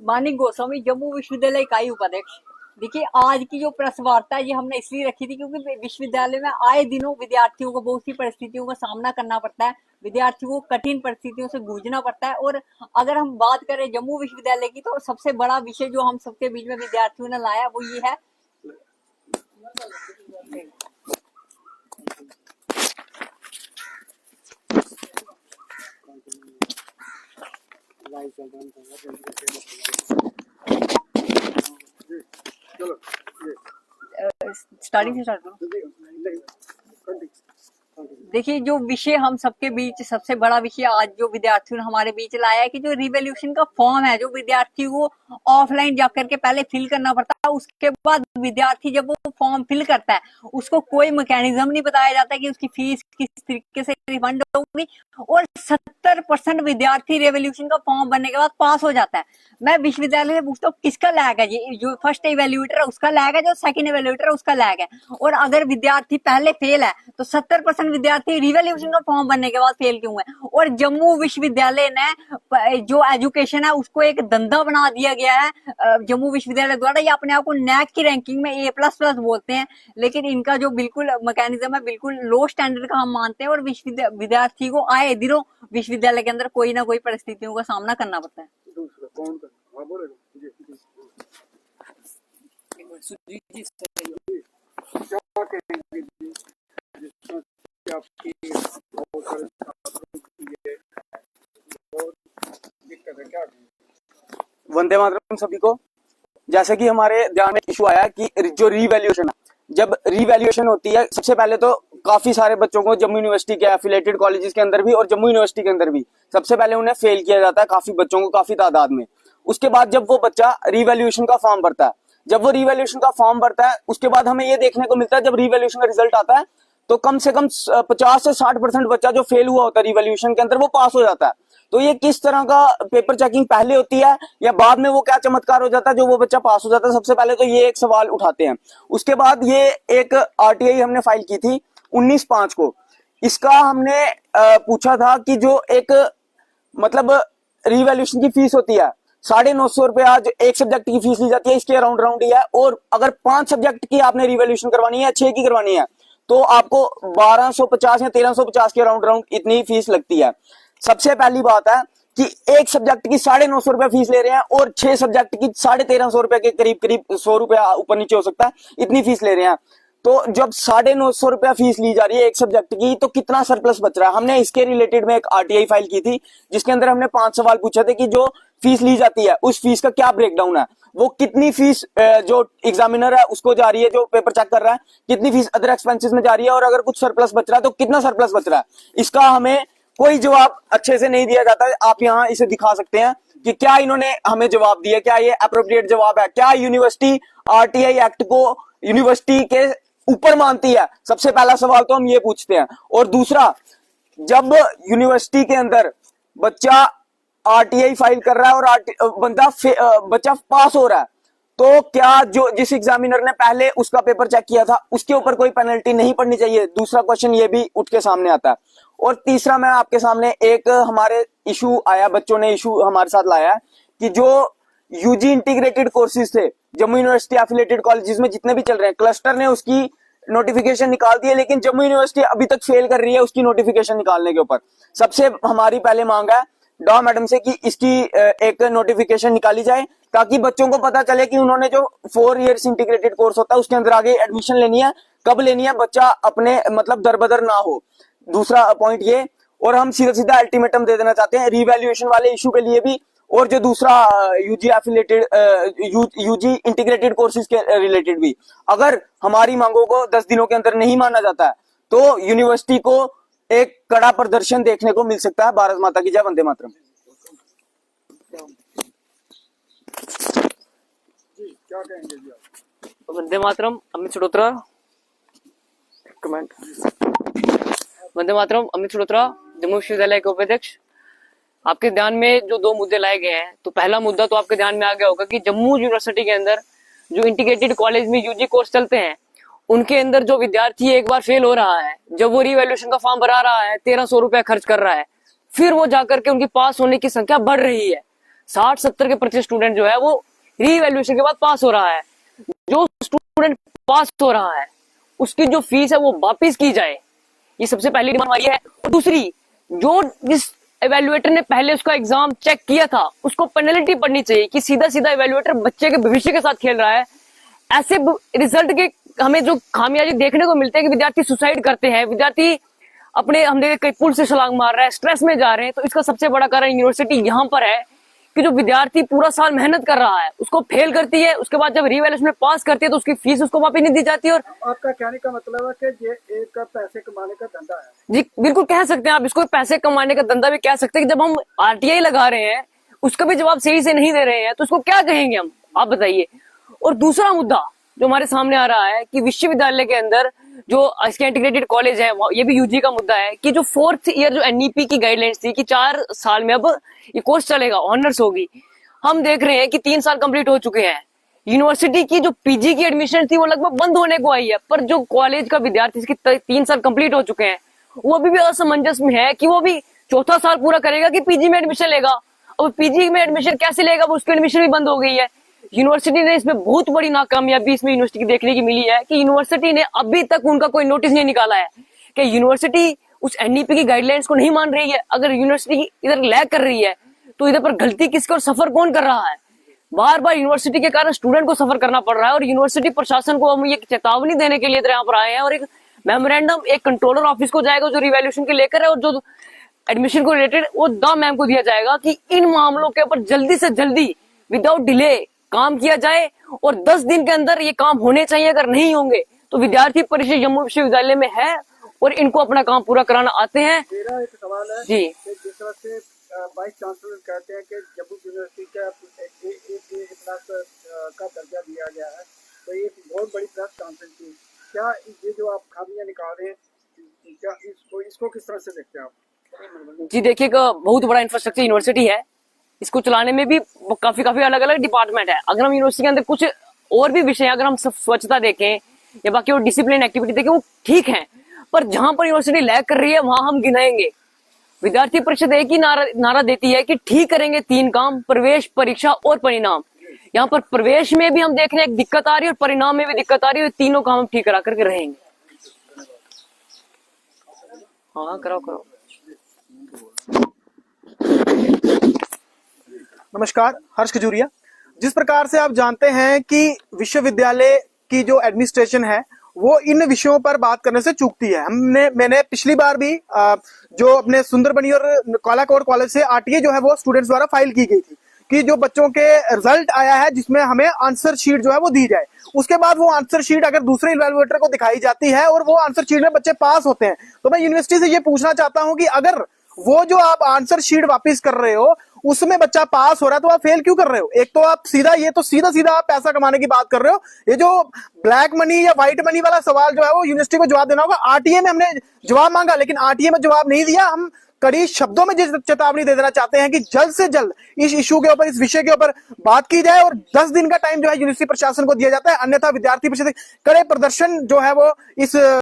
मानिक गोस्वामी, जम्मू विश्वविद्यालय इकाई उपाध्यक्ष। देखिए, आज की जो प्रेस वार्ता है ये हमने इसलिए रखी थी क्योंकि विश्वविद्यालय में आए दिनों विद्यार्थियों को बहुत सी परिस्थितियों का सामना करना पड़ता है, विद्यार्थियों को कठिन परिस्थितियों से जूझना पड़ता है। और अगर हम बात करें जम्मू विश्वविद्यालय की, तो सबसे बड़ा विषय जो हम सबके बीच में विद्यार्थियों ने लाया वो ये है। स्टार्टिंग से स्टार्ट करो। देखिए, जो विषय हम सबके बीच सबसे बड़ा विषय आज जो विद्यार्थियों ने हमारे बीच लाया है कि जो रिवॉल्यूशन का फॉर्म है, जो विद्यार्थी को ऑफलाइन जाकर के पहले फिल करना पड़ता है, उसके बाद विद्यार्थी जब वो फॉर्म फिल करता है उसको कोई मैकेनिज्म नहीं बताया जाता कि उसकी फीस किस तरीके से रिफंड होगी। और 70% विद्यार्थी रिवॉल्यूशन का फॉर्म भरने के बाद पास हो जाता है। मैं विश्वविद्यालय से पूछता हूँ किसका लैग है, ये जो फर्स्ट इवेल्यूएटर है उसका लैग है, जो सेकंड इवेल्यूएटर है उसका लैग है। और अगर विद्यार्थी पहले फेल है तो 70% विद्यार्थी रिवॉल्यूशन का फॉर्म भरने के बाद फेल क्यों है। और जम्मू विश्वविद्यालय ने जो एजुकेशन है उसको एक धंधा बना दिया गया है जम्मू विश्वविद्यालय द्वारा। ये अपने आप को नैक की रैंकिंग में A++ बोलते हैं, लेकिन इनका जो बिल्कुल मैकेनिज्म है बिल्कुल लो स्टैंडर्ड का हम मानते हैं। और विद्यार्थी को आए दिनों विश्वविद्यालय के अंदर कोई ना कोई परिस्थितियों का सामना करना पड़ता है। वंदे मातरम सभी को। जैसे कि हमारे ध्यान में इशू आया कि जो रीवैल्यूएशन है, जब रीवैल्यूएशन होती है सबसे पहले तो काफी सारे बच्चों को जम्मू यूनिवर्सिटी के एफिलेटेड कॉलेजेस के अंदर भी और जम्मू यूनिवर्सिटी के अंदर भी सबसे पहले उन्हें फेल किया जाता है, काफी बच्चों को, काफी तादाद में। उसके बाद जब वो बच्चा रीवैल्यूएशन का फॉर्म भरता है, जब वो रीवैल्यूएशन का फॉर्म भरता है उसके बाद हमें ये देखने को मिलता है जब रीवैल्यूएशन का रिजल्ट आता है तो कम से कम 50 से 60% बच्चा जो फेल हुआ होता है रीवैल्यूएशन के अंदर वो पास हो जाता है। तो ये किस तरह का पेपर चेकिंग पहले होती है या बाद में वो क्या चमत्कार हो जाता है जो वो बच्चा पास हो जाता है, सबसे पहले तो ये एक सवाल उठाते हैं। उसके बाद ये एक आरटीआई हमने फाइल की थी 19/5 को। इसका हमने पूछा था कि जो एक मतलब रिवैल्यूएशन की फीस होती है 950 रुपया, जो एक सब्जेक्ट की फीस ली जाती है इसके अराउंड राउंड ही है। और अगर 5 सब्जेक्ट की आपने रिवैल्यूएशन करवानी है, 6 की करवानी है, तो आपको 1250 या 1350 के अराउंड राउंड इतनी फीस लगती है। सबसे पहली बात है कि एक सब्जेक्ट की 950 रुपया फीस ले रहे हैं और 6 सब्जेक्ट की 1350 रुपया के करीब करीब 100 रुपया ऊपर नीचे हो सकता है, इतनी फीस ले रहे हैं। तो जब 950 रुपया फीस ली जा रही है एक सब्जेक्ट की तो कितना सरप्लस बच रहा है। हमने इसके रिलेटेड में एक आरटीआई फाइल की थी जिसके अंदर हमने 5 सवाल पूछे थे कि जो फीस ली जाती है उस फीस का क्या ब्रेकडाउन है, वो कितनी फीस जो एग्जामिनर है उसको जा रही है जो पेपर चेक कर रहा है, कितनी फीस अदर एक्सपेंसेस में जा रही है, और अगर कुछ सरप्लस बच रहा है तो कितना सरप्लस बच रहा है। इसका हमें कोई जवाब अच्छे से नहीं दिया जाता है। आप यहाँ इसे दिखा सकते हैं कि क्या इन्होंने हमें जवाब दिया, क्या ये अप्रोप्रिएट जवाब है, क्या यूनिवर्सिटी आरटीआई एक्ट को यूनिवर्सिटी के ऊपर मानती है। सबसे पहला सवाल तो हम ये पूछते हैं। और दूसरा, जब यूनिवर्सिटी के अंदर बच्चा आरटीआई फाइल कर रहा है और बच्चा पास हो रहा है तो क्या जो जिस एग्जामिनर ने पहले उसका पेपर चेक किया था उसके ऊपर कोई पेनल्टी नहीं पड़नी चाहिए। दूसरा क्वेश्चन ये भी उठ के सामने आता है। और तीसरा, मैं आपके सामने एक हमारे इशू आया, बच्चों ने इशू हमारे साथ लाया कि जो यूजी इंटीग्रेटेड कोर्सेज थे जम्मू यूनिवर्सिटी एफिलेटेड कॉलेजेस में जितने भी चल रहे हैं, क्लस्टर ने उसकी नोटिफिकेशन निकाल दी है लेकिन जम्मू यूनिवर्सिटी अभी तक फेल कर रही है उसकी नोटिफिकेशन निकालने के ऊपर। सबसे हमारी पहले मांग है डॉ मैडम से कि इसकी एक नोटिफिकेशन निकाली जाए ताकि बच्चों को पता चले कि उन्होंने जो 4 इयर्स इंटीग्रेटेड कोर्स होता है उसके अंदर आगे एडमिशन लेनी है, कब लेनी है, बच्चा अपने मतलब दरबदर ना हो। दूसरा पॉइंट ये, और हम सीधा सीधा अल्टीमेटम दे देना चाहते हैं रिवैल्यूएशन वाले इशू के लिए भी और जो दूसरा UG affiliated UG integrated courses के रिलेटेड भी। अगर हमारी मांगों को 10 दिनों के अंदर नहीं माना जाता है तो यूनिवर्सिटी को एक कड़ा प्रदर्शन देखने को मिल सकता है। भारत माता की जय, वंदे मातरम। क्या कहेंगे जी आप? वंदे मातरम, अमित सडोत्रा। कमेंट। वंदे मातरम, अमित सडोत्रा, जम्मू विश्वविद्यालय के उपाध्यक्ष। आपके ध्यान में जो 2 मुद्दे लाए गए हैं, तो पहला मुद्दा तो आपके ध्यान में आ गया होगा कि जम्मू यूनिवर्सिटी के अंदर जो इंटीग्रेटेड कॉलेज में यूजी कोर्स चलते हैं उनके अंदर जो विद्यार्थी एक बार फेल हो रहा है, जब वो रिवैल्यूएशन का फॉर्म भरा रहा है, 1300 रुपया खर्च कर रहा है, फिर वो जाकर के उनकी पास होने की संख्या बढ़ रही है। 60-70 के प्रतिशत स्टूडेंट जो है वो रीवैल्यूएशन के बाद पास हो रहा है। जो स्टूडेंट पास हो रहा है उसकी जो फीस है वो वापिस की जाए, ये सबसे पहली डिमांड हमारी है। और दूसरी, जो जिस एवेल्युएटर ने पहले उसका एग्जाम चेक किया था उसको पेनल्टी पड़नी चाहिए कि सीधा सीधा एवेल्युएटर बच्चे के भविष्य के साथ खेल रहा है। ऐसे रिजल्ट के हमें जो खामियाजी देखने को मिलते हैं कि विद्यार्थी सुसाइड करते हैं, विद्यार्थी अपने हम देखे कई पुल से छलांग मार रहा है, स्ट्रेस में जा रहे हैं। तो इसका सबसे बड़ा कारण यूनिवर्सिटी यहाँ पर है कि जो विद्यार्थी पूरा साल मेहनत कर रहा है उसको फेल करती है, उसके बाद जब रीवैल्यूएशन में पास करती है तो उसकी फीस उसको वापस नहीं दी जाती। और आपका कहने का मतलब है कि ये एक पैसे कमाने का धंधा है। जी बिल्कुल कह सकते हैं आप इसको, पैसे कमाने का धंधा भी कह सकते हैं कि जब हम आरटीआई लगा रहे हैं उसका भी जवाब सही से नहीं दे रहे हैं तो उसको क्या कहेंगे हम, आप बताइए। और दूसरा मुद्दा जो हमारे सामने आ रहा है कि विश्वविद्यालय के अंदर जो इसके इंटीग्रेटेड कॉलेज है, ये भी यूजी का मुद्दा है कि जो 4th ईयर जो एनईपी की गाइडलाइंस थी कि 4 साल में अब ये कोर्स चलेगा, ऑनर्स होगी, हम देख रहे हैं कि 3 साल कंप्लीट हो चुके हैं। यूनिवर्सिटी की जो पीजी की एडमिशन थी वो लगभग बंद होने को आई है, पर जो कॉलेज का विद्यार्थी जिसकी 3 साल कंप्लीट हो चुके हैं वो अभी भी असमंजस में है कि वो भी 4था साल पूरा करेगा कि पीजी में एडमिशन लेगा। अब पीजी में एडमिशन कैसे लेगा, वो उसकी एडमिशन भी बंद हो गई है। यूनिवर्सिटी ने इसमें बहुत बड़ी नाकामयाबी इसमें यूनिवर्सिटी की देखने की मिली है कि यूनिवर्सिटी ने अभी तक उनका कोई नोटिस नहीं निकाला है कि यूनिवर्सिटी उस एनईपी की गाइडलाइंस को नहीं मान रही है। अगर यूनिवर्सिटी इधर लैग कर रही है तो इधर पर गलती किसकी और सफर कौन कर रहा है? बार बार यूनिवर्सिटी के कारण स्टूडेंट को सफर करना पड़ रहा है। और यूनिवर्सिटी प्रशासन को हम ये चेतावनी देने के लिए यहाँ पर आए हैं और एक मेमोरेंडम एक कंट्रोलर ऑफिस को जाएगा जो रिवैल्यूएशन के लेकर है और जो एडमिशन को रिलेटेड वो द मैम को दिया जाएगा कि इन मामलों के ऊपर जल्दी से जल्दी विदाउट डिले काम किया जाए और 10 दिन के अंदर ये काम होने चाहिए। अगर नहीं होंगे तो विद्यार्थी परिषद जम्मू विश्वविद्यालय में है और इनको अपना काम पूरा कराना आते हैं। मेरा एक सवाल है जी, कि जिस तरह से वाइस चांसलर कहते हैं कि जम्मू यूनिवर्सिटी का का दर्जा दिया गया है, तो ये बहुत बड़ी प्रेस कॉन्फ्रेंस थी। क्या ये जो आप खामियां निकाल रहे हैं, क्या इसको किस तरह से देखते हैं आप? जी देखिए बहुत बड़ा इंफ्रास्ट्रक्चर यूनिवर्सिटी है, इसको चलाने में भी काफी अलग अलग डिपार्टमेंट है। अगर हम यूनिवर्सिटी के अंदर कुछ और भी विषय, अगर हम स्वच्छता देखें या बाकी और डिसिप्लिन एक्टिविटी देखें वो ठीक है, पर जहां पर यूनिवर्सिटी लैग कर रही है वहां हम गिनाएंगे। विद्यार्थी परिषद एक ही नारा देती है कि ठीक करेंगे 3 काम, प्रवेश, परीक्षा और परिणाम। यहाँ पर प्रवेश में भी हम देख रहे हैं एक दिक्कत आ रही है और परिणाम में भी दिक्कत आ रही है। तीनों काम हम ठीक करा करके रहेंगे। हाँ करो। नमस्कार, हर्ष खजूरिया। जिस प्रकार से आप जानते हैं कि विश्वविद्यालय की जो एडमिनिस्ट्रेशन है वो इन विषयों पर बात करने से चूकती है। मैंने पिछली बार भी जो अपने सुंदरबनी और कालाकोट कॉलेज से आरटीए जो है वो स्टूडेंट्स द्वारा फाइल की गई थी कि जो बच्चों के रिजल्ट आया है जिसमें हमें आंसर शीट जो है वो दी जाए। उसके बाद वो आंसर शीट अगर दूसरे इवैल्यूएटर को दिखाई जाती है और वो आंसर शीट में बच्चे पास होते हैं, तो मैं यूनिवर्सिटी से ये पूछना चाहता हूं कि अगर वो जो आप आंसर शीट वापस कर रहे हो उसमें बच्चा पास हो रहा है तो आप फेल क्यों कर रहे हो? एक तो आप सीधा आप पैसा कमाने की बात कर रहे हो। ये जो ब्लैक मनी या व्हाइट मनी वाला सवाल जो है वो यूनिवर्सिटी को जवाब देना होगा। आरटीए में हमने जवाब मांगा लेकिन आरटीए में जवाब नहीं दिया। हम कड़ी शब्दों में चेतावनी दे देना चाहते हैं कि जल्द से जल्द इस इशू के ऊपर, इस विषय के ऊपर बात की जाए और 10 दिन का टाइम जो है यूनिवर्सिटी प्रशासन को दिया जाता है, अन्यथा विद्यार्थी परिषद कड़े प्रदर्शन जो है वो इस